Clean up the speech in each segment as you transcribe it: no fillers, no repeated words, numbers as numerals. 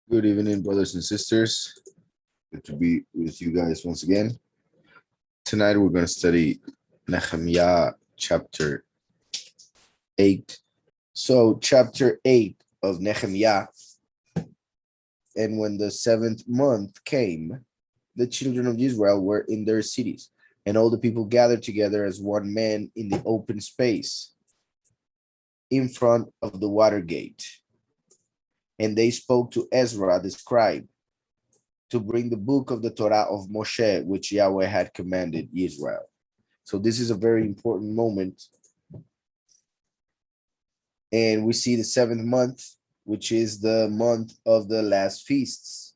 Good evening, brothers and sisters. Good to be with you guys once again. Tonight we're going to study NejemYah chapter 8. So, chapter 8 of Nehemiah. And when the seventh month came, the children of Israel were in their cities, and all the people gathered together as one man in the open space in front of the water gate. And they spoke to Ezra the scribe to bring the book of the Torah of Moshe, which Yahweh had commanded Israel. So this is a very important moment. And we see the seventh month, which is the month of the last feasts.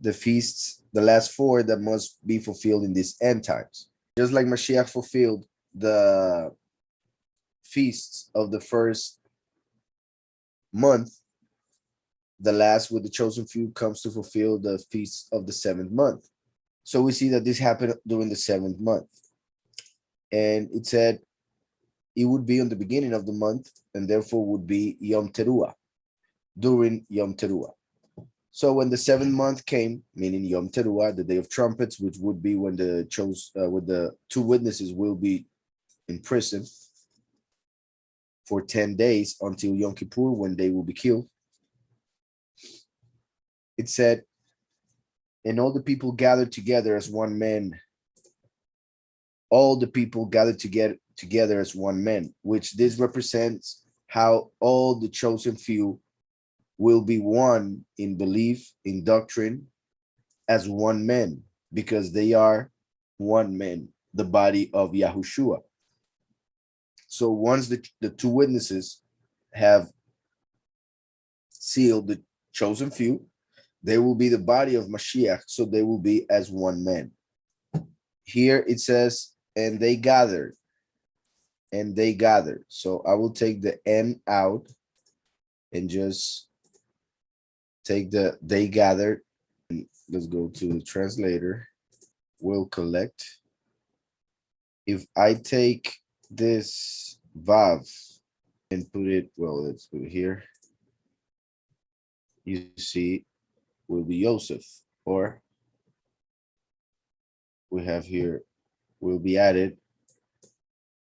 The feasts, the last four that must be fulfilled in these end times. Just like Mashiach fulfilled the feasts of the first month, the last with the chosen few comes to fulfill the feasts of the seventh month. So we see that this happened during the seventh month. And it said it would be on the beginning of the month, and therefore would be Yom Teruah, during Yom Teruah. So when the seventh month came, meaning Yom Teruah, the day of trumpets, which would be when the two witnesses will be in prison for 10 days until Yom Kippur, when they will be killed. It said, and all the people gathered together as one man. All the people gathered together as one man, which this represents how all the chosen few will be one in belief, in doctrine, as one man, because they are one man, the body of Yahushua. So once the two witnesses have sealed the chosen few, they will be the body of Mashiach, so they will be as one man. Here it says, and they gathered. And they gathered. So I will take the N out and just take the they gathered. And let's go to the translator. Will collect. If I take this Vav and put it, well, let's put it here. You see, will be Yosef, or we have here will be added.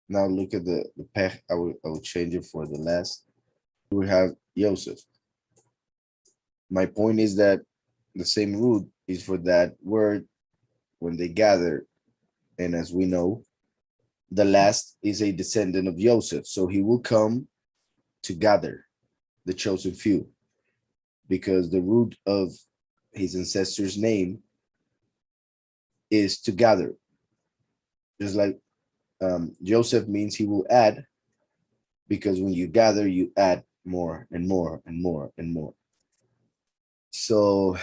Now look at the pech. I will change it for the last. We have Yosef. My point is that the same root is for that word when they gather. And as we know, the last is a descendant of Joseph. So he will come to gather the chosen few, because the root of his ancestor's name is to gather. Just like Joseph means he will add, because when you gather, you add more and more and more and more. So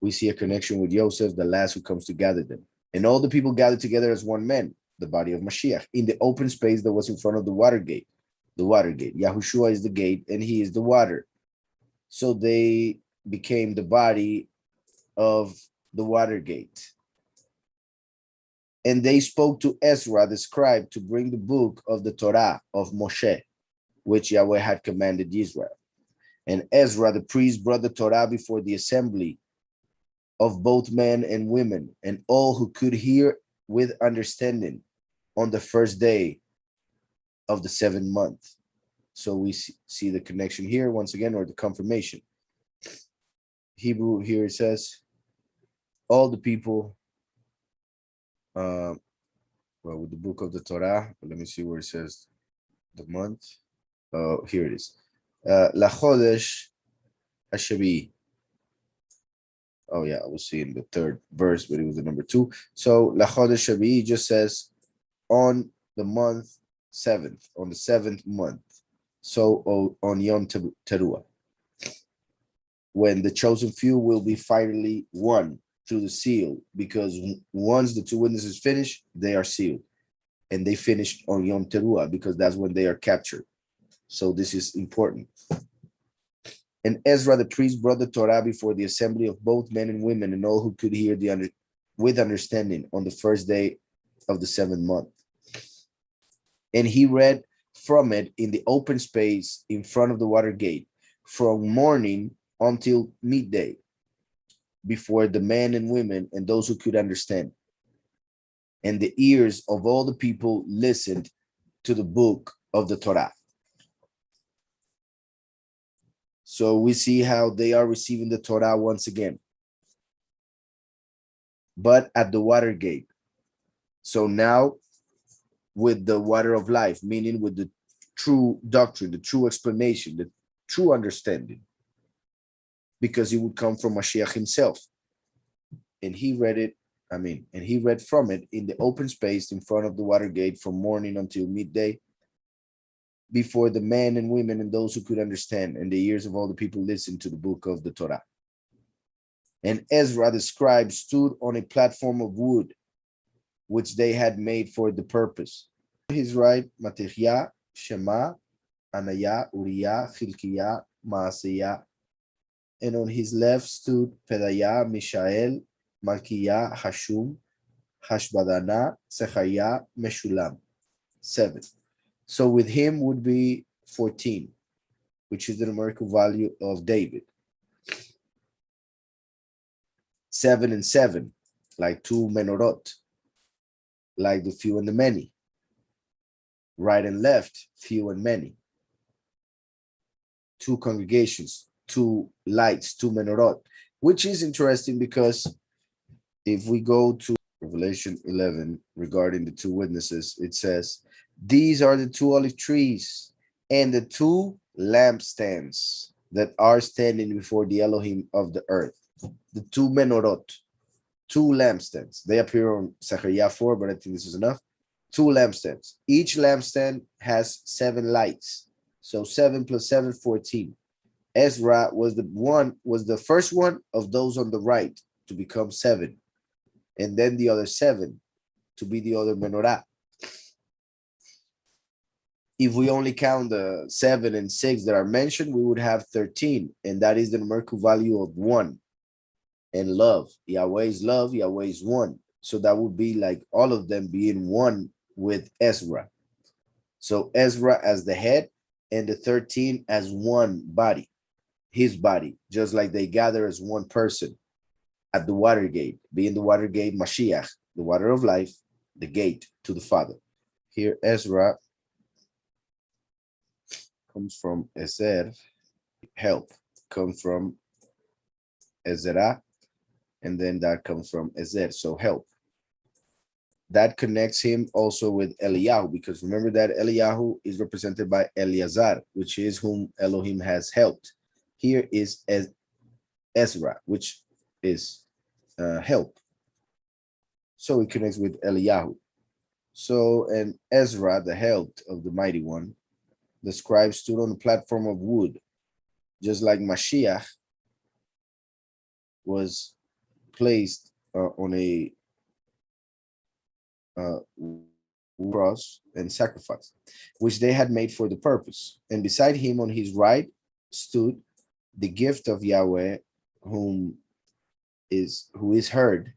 we see a connection with Joseph, the last who comes to gather them. And all the people gathered together as one man, the body of Mashiach, in the open space that was in front of the water gate. The water gate. Yahushua is the gate, and he is the water. So they became the body of the water gate. And they spoke to Ezra the scribe to bring the book of the Torah of Moshe, which Yahweh had commanded Israel. And Ezra the priest brought the Torah before the assembly of both men and women, and all who could hear with understanding on the first day of the seventh month. So we see the connection here once again, or the confirmation. Hebrew here it says, all the people, well, with the book of the Torah, let me see where it says the month. Here it is. La Chodesh Hashabi. Oh yeah, I was seeing the third verse, but it was the number 2. So La Chodesh Shabi just says on the month 7th, on the 7th month. So on Yom Teruah, when the chosen few will be finally won through the seal, because once the two witnesses finish, they are sealed. And they finished on Yom Teruah, because that's when they are captured. So this is important. And Ezra the priest brought the Torah before the assembly of both men and women, and all who could hear with understanding on the first day of the seventh month. And he read from it in the open space in front of the water gate from morning until midday, before the men and women and those who could understand. And the ears of all the people listened to the book of the Torah. So we see how they are receiving the Torah once again, but at the water gate. So now with the water of life, meaning with the true doctrine, the true explanation, the true understanding, because it would come from Mashiach himself. And he read it, and he read from it in the open space in front of the water gate from morning until midday, before the men and women and those who could understand, and the ears of all the people listened to the book of the Torah. And Ezra the scribe stood on a platform of wood, which they had made for the purpose. His right, Matithya, Shema, Anaya, Uriah, Hilkiah, Maaseiah. And on his left stood Pedaiah, Mishael, Malkiah, Hashum, Hashbadana, Sechariah, Meshulam. 7. So with him would be 14, which is the numerical value of David. 7 and 7, like two menorot, like the few and the many. Right and left, few and many. Two congregations, two lights, two menorot, which is interesting because if we go to Revelation 11 regarding the two witnesses, it says, these are the two olive trees and the two lampstands that are standing before the Elohim of the earth. The two menorot, two lampstands. They appear on Zechariah 4, but I think this is enough. Two lampstands. Each lampstand has 7 lights. So 7 plus 7, 14. Ezra was the first one of those on the right to become 7. And then the other 7 to be the other menorah. If we only count the 7 and 6 that are mentioned, we would have 13. And that is the numerical value of 1. And love. Yahweh is love, Yahweh is 1. So that would be like all of them being 1 with Ezra. So Ezra as the head and the 13 as one body, his body, just like they gather as one person at the water gate, being the water gate Mashiach, the water of life, the gate to the Father. Here Ezra comes from Ezer, help, comes from Ezra, and then that comes from Ezer, so help. That connects him also with Eliyahu, because remember that Eliyahu is represented by Eleazar, which is whom Elohim has helped. Here is Ezra, which is help. So it connects with Eliyahu. So, and Ezra, the help of the Mighty One, the scribe stood on a platform of wood, just like Mashiach was placed on a cross and sacrifice, which they had made for the purpose. And beside him on his right stood the gift of Yahweh, who is heard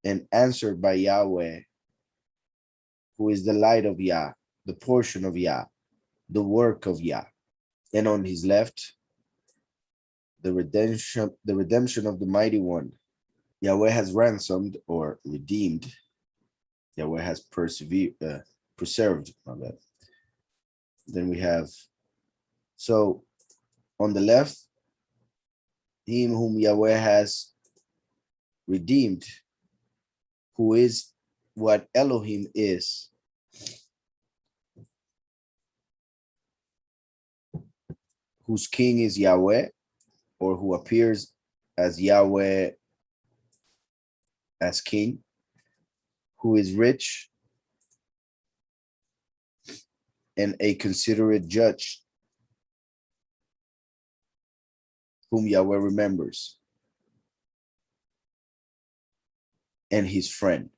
and answered by Yahweh, who is the light of Yah, the portion of Yah, the work of Yah. And on his left, the redemption of the Mighty One. Yahweh has ransomed or redeemed. Yahweh has preserved. My bad. Then we have, so on the left, him whom Yahweh has redeemed, who is what Elohim is. Whose king is Yahweh, or who appears as Yahweh as king, who is rich and a considerate judge, whom Yahweh remembers, and his friend.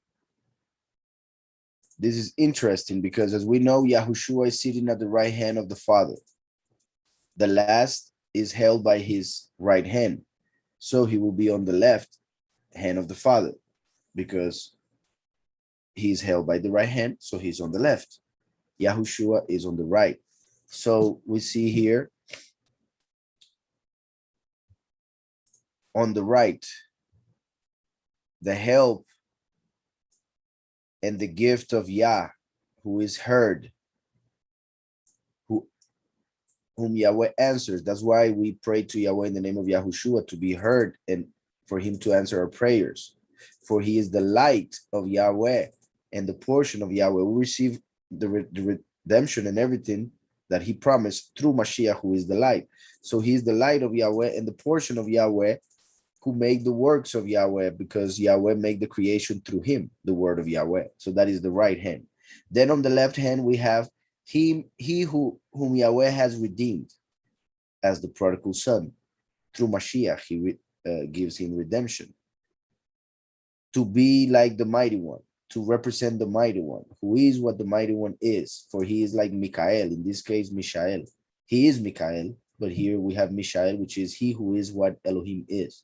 This is interesting because, as we know, Yahushua is sitting at the right hand of the Father. The last is held by his right hand. So he will be on the left hand of the Father because he's held by the right hand. So he's on the left. Yahushua is on the right. So we see here on the right, the help and the gift of Yah, who is heard, whom Yahweh answers. That's why we pray to Yahweh in the name of Yahushua, to be heard and for him to answer our prayers. For he is the light of Yahweh and the portion of Yahweh. We receive the redemption and everything that he promised through Mashiach, who is the light. So he is the light of Yahweh and the portion of Yahweh, who make the works of Yahweh, because Yahweh make the creation through him, the word of Yahweh. So that is the right hand. Then on the left hand, we have he whom Yahweh has redeemed as the prodigal son. Through Mashiach, he gives him redemption. To be like the mighty one, to represent the mighty one, who is what the mighty one is. For he is like Mikael, in this case, Mishael. He is Mikael, but here we have Mishael, which is he who is what Elohim is.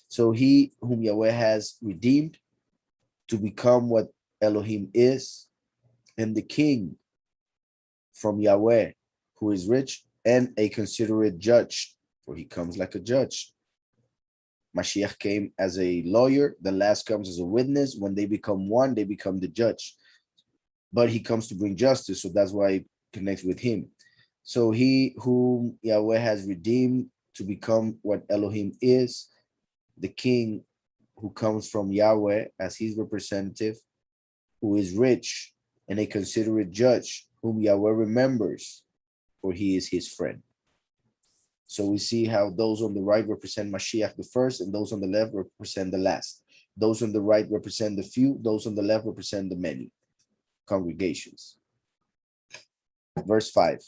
So he whom Yahweh has redeemed to become what Elohim is, and the king from Yahweh, who is rich and a considerate judge, for he comes like a judge. Mashiach came as a lawyer, the last comes as a witness. When they become one, they become the judge. But he comes to bring justice, so that's why it connects with him. So he whom Yahweh has redeemed to become what Elohim is, the king who comes from Yahweh as his representative, who is rich and a considerate judge, whom Yahweh remembers, for he is his friend. So we see how those on the right represent Mashiach the first, and those on the left represent the last. Those on the right represent the few, those on the left represent the many congregations. Verse 5.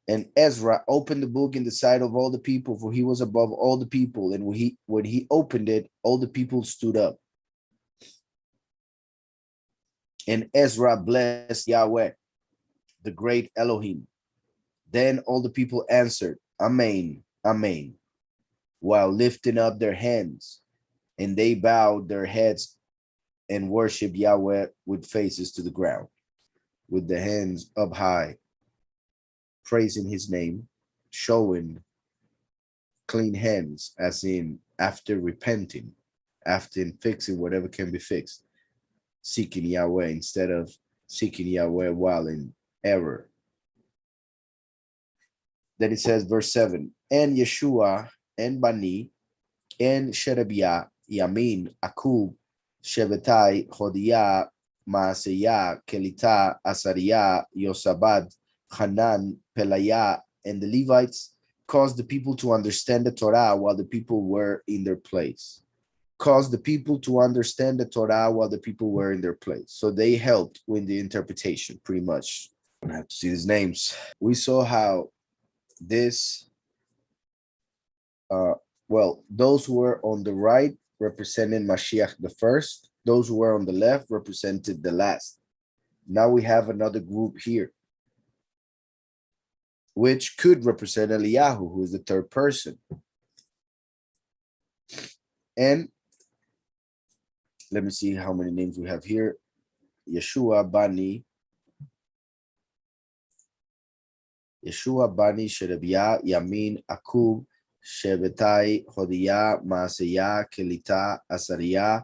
And Ezra opened the book in the sight of all the people, for he was above all the people. And when he opened it, all the people stood up. And Ezra blessed Yahweh, the great Elohim. Then all the people answered, Amen, Amen, while lifting up their hands. And they bowed their heads and worshiped Yahweh with faces to the ground, with the hands up high, praising his name, showing clean hands, as in after repenting, after fixing whatever can be fixed, seeking Yahweh instead of seeking Yahweh while in error. Then it says, verse 7, and Yeshua and Bani and Sherebiah, Yamin, Akub, Shebetai, Hodiah, Maaseiah, Kelita, Asariah, Yosabad, Hanan, Pelaiah, and the Levites caused the people to understand the Torah while the people were in their place. Caused the people to understand the Torah while the people were in their place. So they helped with the interpretation, pretty much. I don't have to see these names. We saw how this, those who were on the right represented Mashiach the first. Those who were on the left represented the last. Now we have another group here, which could represent Eliyahu, who is the third person. And let me see how many names we have here. Yeshua, Bani, Sherebiah, Yamin, Akub, Shebetai, Hodiah, Maaseiah, Kelita, Asariah,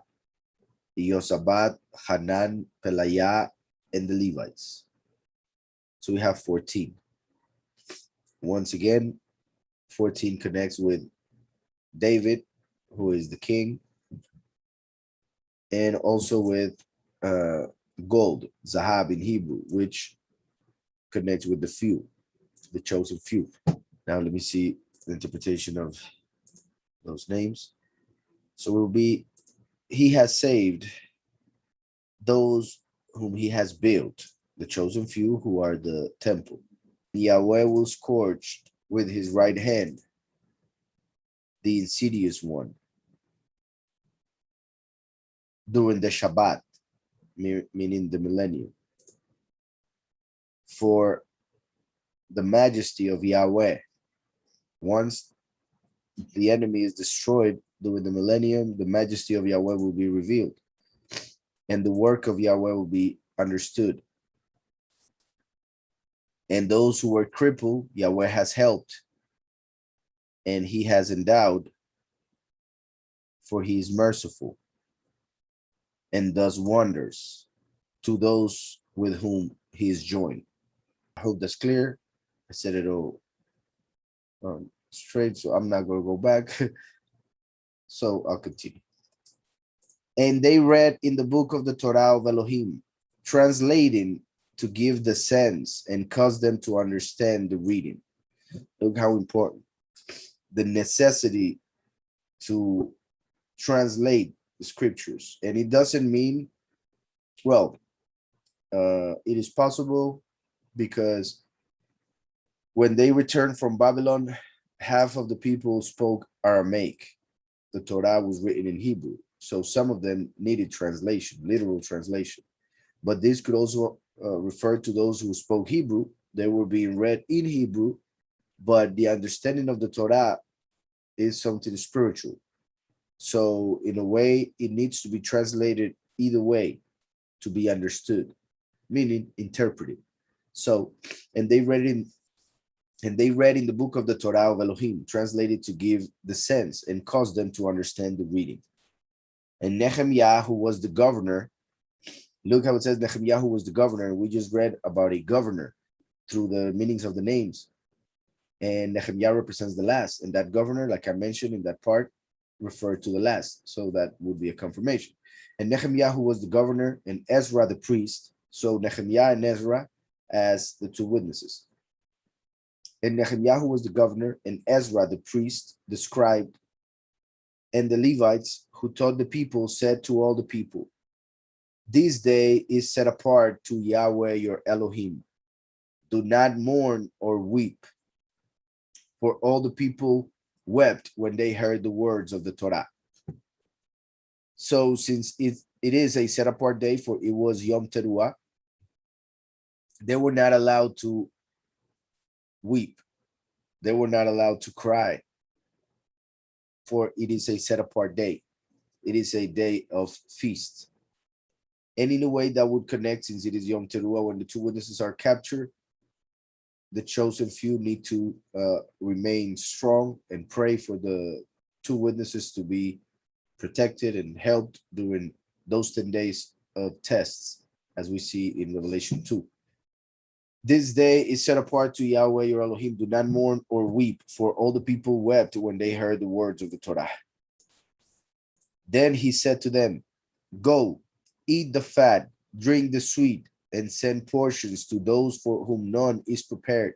Yosabat, Hanan, Pelaiah, and the Levites. So we have 14. Once again, 14 connects with David, who is the king, and also with gold, Zahab in Hebrew, which connects with the few, the chosen few. Now let me see the interpretation of those names. So it will be, he has saved those whom he has built, the chosen few who are the temple. Yahweh will scourge with his right hand the insidious one during the Shabbat, meaning the millennium. For the majesty of Yahweh, once the enemy is destroyed during the millennium, the majesty of Yahweh will be revealed, and the work of Yahweh will be understood. And those who were crippled, Yahweh has helped, and he has endowed for he is merciful and does wonders to those with whom he is joined. I hope that's clear. I said it all straight, so I'm not going to go back. So I'll continue. And they read in the book of the Torah of Elohim, translating to give the sense and cause them to understand the reading. Look how important the necessity to translate the scriptures. And it doesn't mean, well, it is possible because when they returned from Babylon, half of the people spoke Aramaic. The Torah was written in Hebrew. So some of them needed translation, literal translation. But this could also refer to those who spoke Hebrew. They were being read in Hebrew, but the understanding of the Torah is something spiritual. So in a way, it needs to be translated either way to be understood, meaning interpreted. So, and they read in the book of the Torah of Elohim, translated to give the sense and cause them to understand the reading. And NejemYah, who was the governor, look how it says Nehemiah, who was the governor. We just read about a governor through the meanings of the names. And Nehemiah represents the last. And that governor, like I mentioned in that part, referred to the last. So that would be a confirmation. And Nehemiah, who was the governor, and Ezra the priest. So Nehemiah and Ezra as the two witnesses. And Nehemiah, who was the governor, and Ezra the priest, the scribe, and the Levites who taught the people, said to all the people, "This day is set apart to Yahweh your Elohim. Do not mourn or weep." For all the people wept when they heard the words of the Torah. So since it is a set apart day, for it was Yom Teruah, they were not allowed to weep. They were not allowed to cry, for it is a set apart day. It is a day of feast. And in a way that would connect, since it is Yom Teruah, when the two witnesses are captured, the chosen few need to remain strong and pray for the two witnesses to be protected and helped during those 10 days of tests, as we see in Revelation 2. This day is set apart to Yahweh your Elohim. Do not mourn or weep, for all the people wept when they heard the words of the Torah. Then he said to them, "Go, eat the fat, drink the sweet, and send portions to those for whom none is prepared.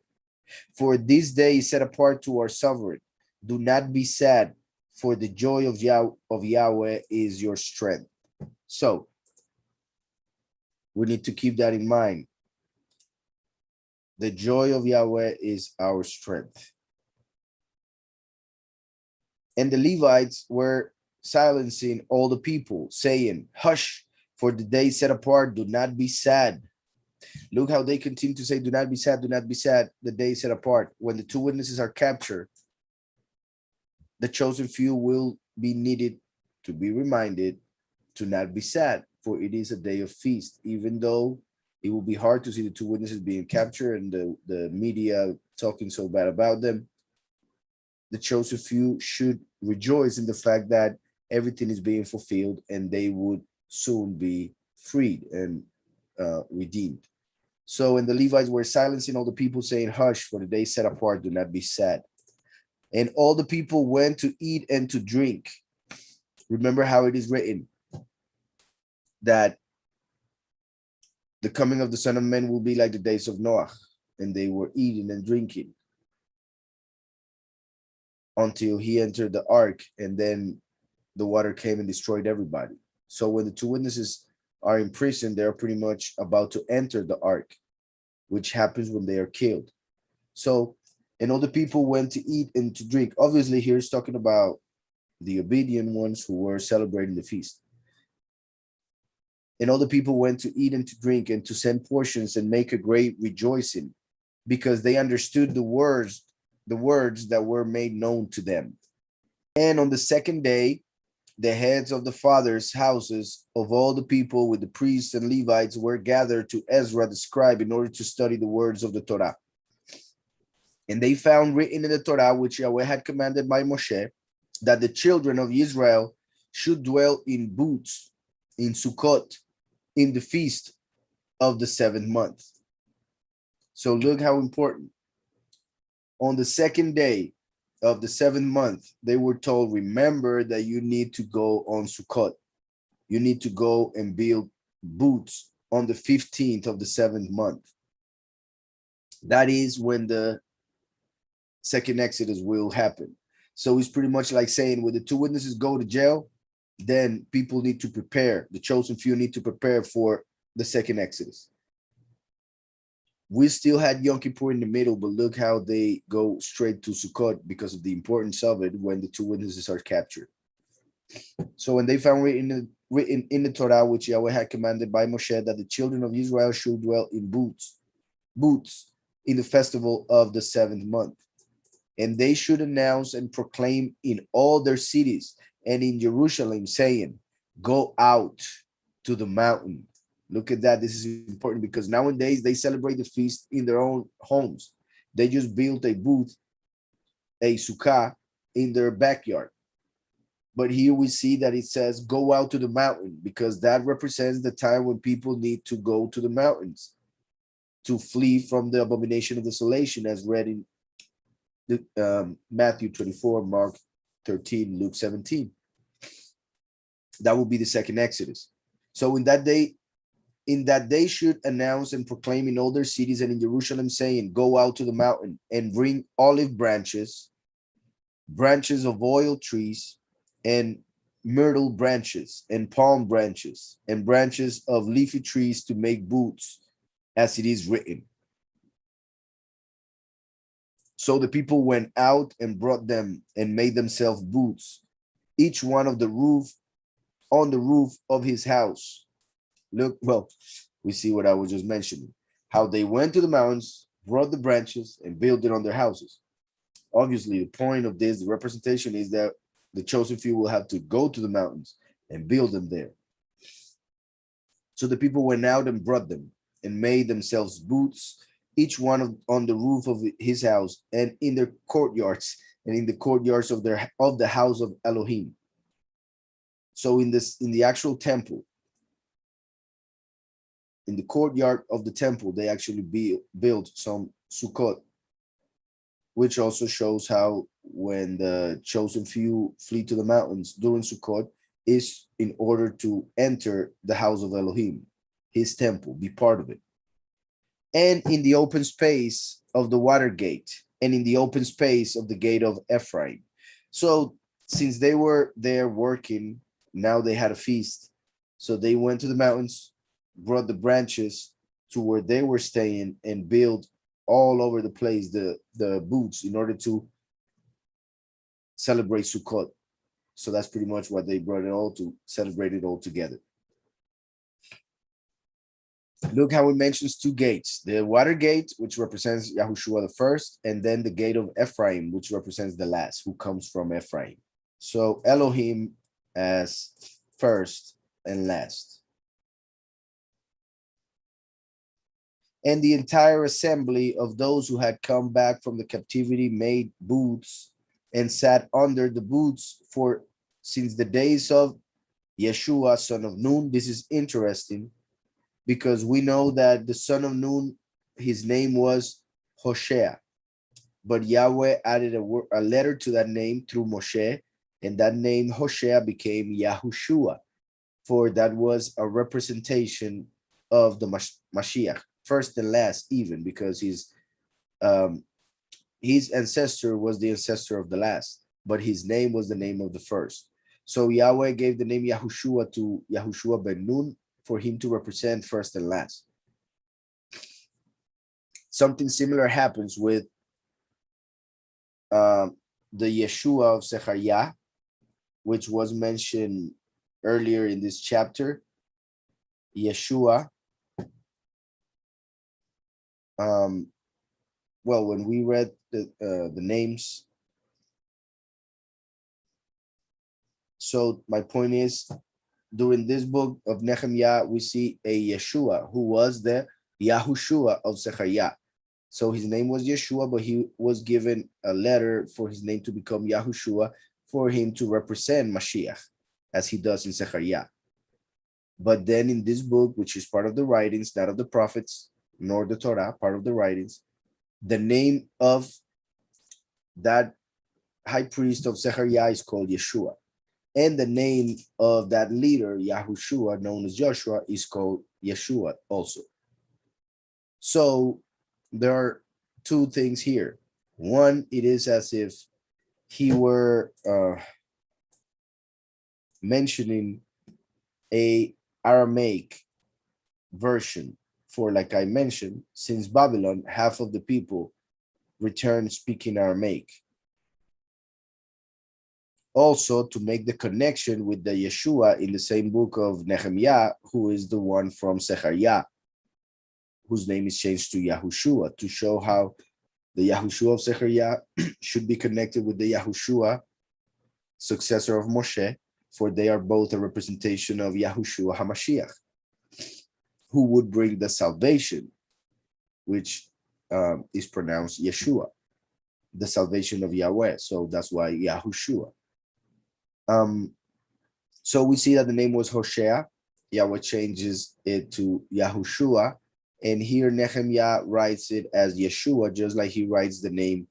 For this day is set apart to our sovereign. Do not be sad, for the joy of Yahweh is your strength." So we need to keep that in mind. The joy of Yahweh is our strength. And the Levites were silencing all the people, saying, "Hush, for the day set apart, do not be sad." Look how they continue to say, "Do not be sad, do not be sad." The day set apart. When the two witnesses are captured, the chosen few will be needed to be reminded to not be sad, for it is a day of feast. Even though it will be hard to see the two witnesses being captured and the media talking so bad about them, the chosen few should rejoice in the fact that everything is being fulfilled and they would soon be freed and redeemed. So, and the Levites were silencing all the people, saying, "Hush, for the day set apart, do not be sad." And all the people went to eat and to drink. Remember how it is written that the coming of the Son of Man will be like the days of Noah, and they were eating and drinking until he entered the ark, and then the water came and destroyed everybody. So when the two witnesses are in prison, they're pretty much about to enter the ark, which happens when they are killed. So, and all the people went to eat and to drink. Obviously, here it's talking about the obedient ones who were celebrating the feast. And all the people went to eat and to drink and to send portions and make a great rejoicing, because they understood the words that were made known to them. And on the second day, the heads of the fathers' houses of all the people with the priests and Levites were gathered to Ezra the scribe in order to study the words of the Torah. And they found written in the Torah, which Yahweh had commanded by Moshe, that the children of Israel should dwell in booths, in Sukkot, in the feast of the 7th month. So look how important. On the 2nd day of the 7th month, they were told, remember that you need to go on Sukkot. You need to go and build booths on the 15th of the 7th month. That is when the second Exodus will happen. So it's pretty much like saying, when the 2 witnesses go to jail, then people need to prepare. The chosen few need to prepare for the second Exodus. We still had Yom Kippur in the middle, but look how they go straight to Sukkot because of the importance of it when the 2 witnesses are captured. So when they found written in the Torah, which Yahweh had commanded by Moshe, that the children of Israel should dwell in booths in the festival of the 7th month. And they should announce and proclaim in all their cities and in Jerusalem, saying, go out to the mountain. Look at that. This is important because nowadays they celebrate the feast in their own homes. They just built a booth, a sukkah, in their backyard. But here we see that it says, go out to the mountain, because that represents the time when people need to go to the mountains to flee from the abomination of desolation, as read in Matthew 24, Mark 13, Luke 17. That will be the second Exodus. So in that day should announce and proclaim in all their cities and in Jerusalem, saying, go out to the mountain and bring olive branches, branches of oil trees, and myrtle branches, and palm branches, and branches of leafy trees to make booths, as it is written. So the people went out and brought them and made themselves booths, each one on the roof of his house. Look, well, we see what I was just mentioning, how they went to the mountains, brought the branches, and built it on their houses. Obviously, the point of this, the representation, is that the chosen few will have to go to the mountains and build them there. So the people went out and brought them and made themselves booths, each one on the roof of his house, and in their courtyards, and in the courtyards of the house of Elohim. So in the actual temple, in the courtyard of the temple, they actually built some sukkot, which also shows how when the chosen few flee to the mountains during Sukkot is in order to enter the house of Elohim, his temple, be part of it. And in the open space of the water gate, and in the open space of the gate of Ephraim. So since they were there working, now they had a feast. So they went to the mountains, brought the branches to where they were staying, and built all over the place the booths in order to celebrate Sukkot. So that's pretty much what they brought it all to celebrate it all together. Look how it mentions 2 gates: the water gate, which represents Yahushua the first, and then the gate of Ephraim, which represents the last, who comes from Ephraim. So Elohim as first and last. And the entire assembly of those who had come back from the captivity made booths and sat under the booths since the days of Yeshua, son of Nun. This is interesting because we know that the son of Nun, his name was Hoshea, but Yahweh added a letter to that name through Moshe, and that name Hoshea became Yahushua, for that was a representation of the Mashiach, first and last, even because his ancestor was the ancestor of the last, but his name was the name of the first. So Yahweh gave the name Yahushua to Yahushua ben Nun for him to represent first and last. Something similar happens with the Yeshua of Zechariah, which was mentioned earlier in this chapter. Yeshua, well, when we read the names, so my point is, during this book of Nehemiah, we see a Yeshua who was the Yahushua of Zechariah. So his name was Yeshua, but he was given a letter for his name to become Yahushua, for him to represent Mashiach. as he does in Zechariah. But then in this book, which is part of the writings, not of the prophets, nor the Torah, part of the writings, the name of that high priest of Zechariah is called Yeshua. And the name of that leader, Yahushua, known as Joshua, is called Yeshua also. So there are two things here. One, it is as if he were mentioning a Aramaic version for, like I mentioned, since Babylon, half of the people returned speaking Aramaic. Also, to make the connection with the Yeshua in the same book of NejemYah, who is the one from Zechariah, whose name is changed to Yahushua, to show how the Yahushua of Zechariah should be connected with the Yahushua, successor of Moshe, for they are both a representation of Yahushua HaMashiach, who would bring the salvation, which is pronounced Yeshua, the salvation of Yahweh. So that's why Yahushua. So we see that the name was Hoshea. Yahweh changes it to Yahushua. And here NehemYah writes it as Yeshua, just like he writes the name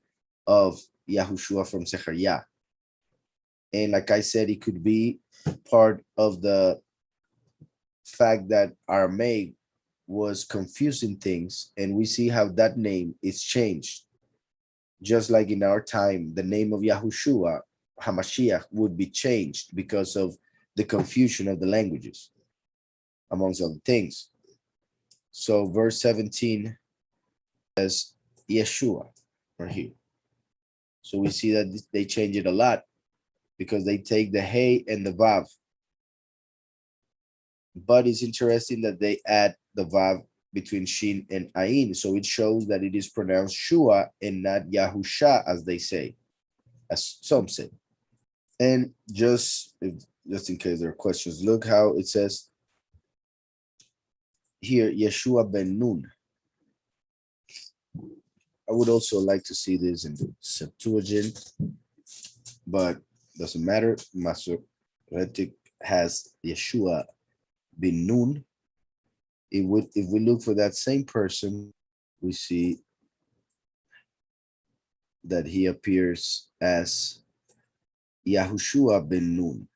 of Yahushua from Zechariah. And like I said, it could be part of the fact that Aramaic was confusing things. And we see how that name is changed. Just like in our time, the name of Yahushua, HaMashiach, would be changed because of the confusion of the languages, amongst other things. So verse 17 says Yeshua right here. So we see that they change it a lot because they take the hey and the vav. But it's interesting that they add the vav between shin and ayin. So it shows that it is pronounced Shua and not Yahusha, as they say, as some say. And just in case there are questions, look how it says here, Yeshua ben Nun. I would also like to see this in the Septuagint, but doesn't matter. Masoretic has Yeshua ben Nun. If we look for that same person, we see that he appears as Yahushua ben Nun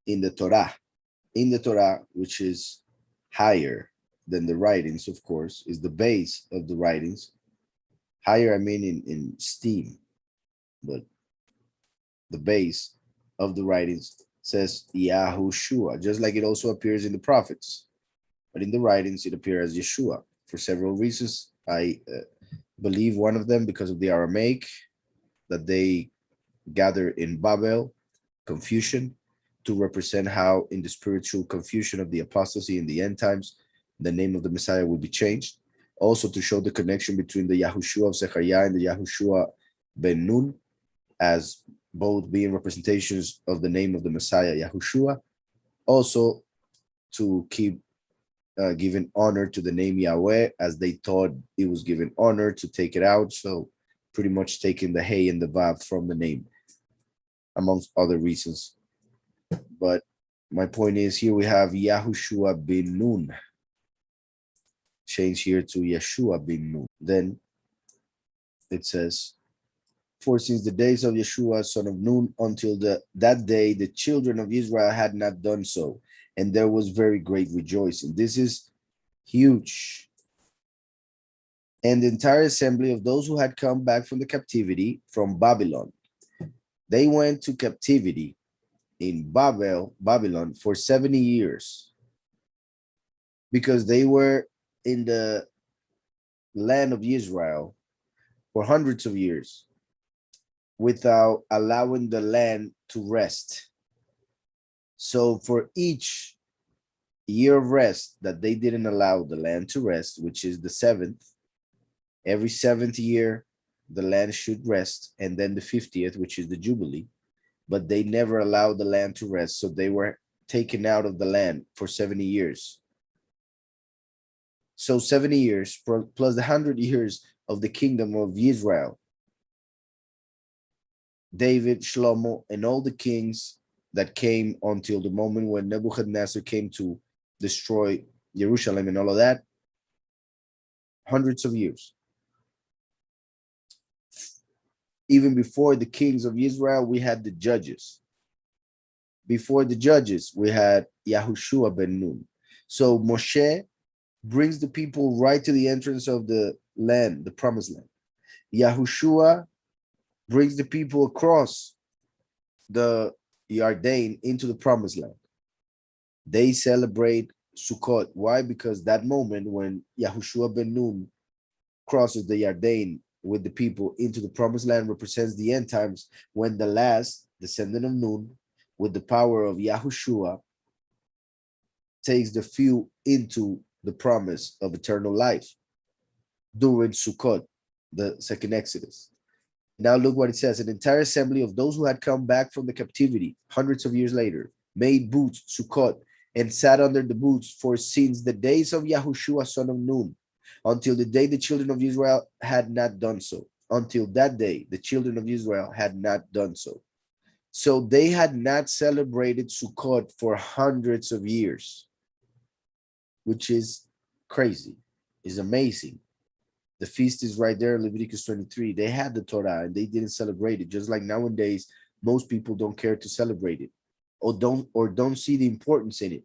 in the Torah. In the Torah, which is higher than the writings, of course, is the base of the writings. Higher, I mean in steam, but the base of the writings says Yahushua, just like it also appears in the prophets. But in the writings, it appears as Yeshua for several reasons. I believe one of them because of the Aramaic that they gather in Babel, confusion, to represent how in the spiritual confusion of the apostasy in the end times, the name of the Messiah will be changed. Also to show the connection between the Yahushua of Zechariah and the Yahushua ben Nun, as both being representations of the name of the Messiah, Yahushua. Also to keep giving honor to the name Yahweh, as they thought it was given honor to take it out. So pretty much taking the hey and the vav from the name, amongst other reasons. But my point is, here we have Yahushua bin Nun, change here to Yeshua bin Nun. Then it says, for since the days of Yeshua, son of Nun, until that day, the children of Israel had not done so, and there was very great rejoicing. This is huge. And the entire assembly of those who had come back from the captivity from Babylon, they went to captivity in Babylon for 70 years, because they were in the land of Israel for hundreds of years without allowing the land to rest. So for each year of rest that they didn't allow the land to rest, which is the seventh, every seventh year the land should rest, and then the 50th, which is the Jubilee, but they never allowed the land to rest. So they were taken out of the land for 70 years. So 70 years plus the 100 years of the kingdom of Israel, David, Shlomo, and all the kings that came until the moment when Nebuchadnezzar came to destroy Jerusalem and all of that, hundreds of years. Even before the kings of Israel, we had the judges. Before the judges, we had Yahushua ben Nun. So Moshe brings the people right to the entrance of the land, the promised land. Yahushua brings the people across the Yarden into the promised land. They celebrate Sukkot. Why? Because that moment when Yahushua ben Nun crosses the Yarden with the people into the promised land represents the end times, when the last descendant of Nun, with the power of Yahushua, takes the few into the promise of eternal life during Sukkot, the second Exodus. Now look what it says. An entire assembly of those who had come back from the captivity hundreds of years later made booths, Sukkot, and sat under the booths, for since the days of Yahushua son of Nun, until the day the children of Israel had not done so. Until that day, the children of Israel had not done so. So they had not celebrated Sukkot for hundreds of years, which is crazy, is amazing. The feast is right there, Leviticus 23. They had the Torah and they didn't celebrate it. Just like nowadays, most people don't care to celebrate it, or don't see the importance in it.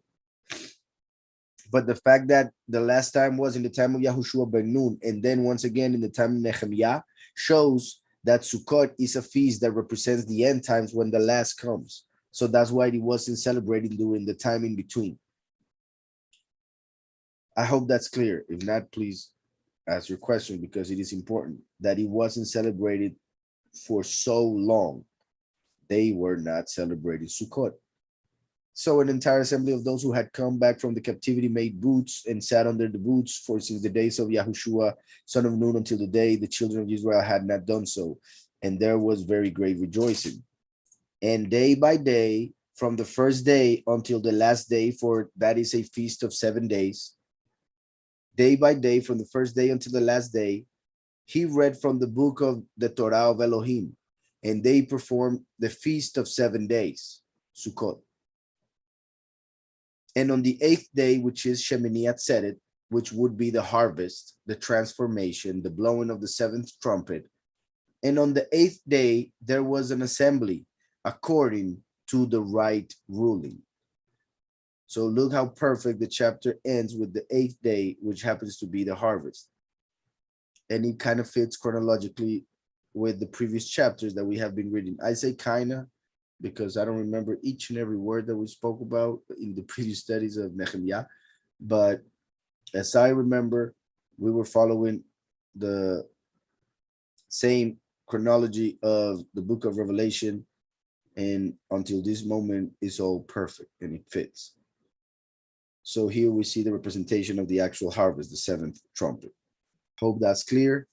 But the fact that the last time was in the time of Yahushua ben Nun, and then once again in the time of Nehemia, shows that Sukkot is a feast that represents the end times when the last comes. So that's why it wasn't celebrated during the time in between. I hope that's clear. If not, please ask your question, because it is important that it wasn't celebrated for so long. They were not celebrating Sukkot. So an entire assembly of those who had come back from the captivity made booths and sat under the booths, for since the days of Yahushua, son of Nun, until the day the children of Israel had not done so. And there was very great rejoicing. And day by day, from the first day until the last day, for that is a feast of 7 days, day by day, from the first day until the last day, he read from the book of the Torah of Elohim, and they performed the feast of 7 days, Sukkot. And on the 8th day, which is Shemini Atzeret, which would be the harvest, the transformation, the blowing of the 7th trumpet. And on the 8th day, there was an assembly according to the right ruling. So look how perfect the chapter ends with the 8th day, which happens to be the harvest. And it kind of fits chronologically with the previous chapters that we have been reading. I say kind of, because I don't remember each and every word that we spoke about in the previous studies of NejemYah. But as I remember, we were following the same chronology of the book of Revelation, and until this moment, it's all perfect and it fits. So here we see the representation of the actual harvest, the 7th trumpet. Hope that's clear.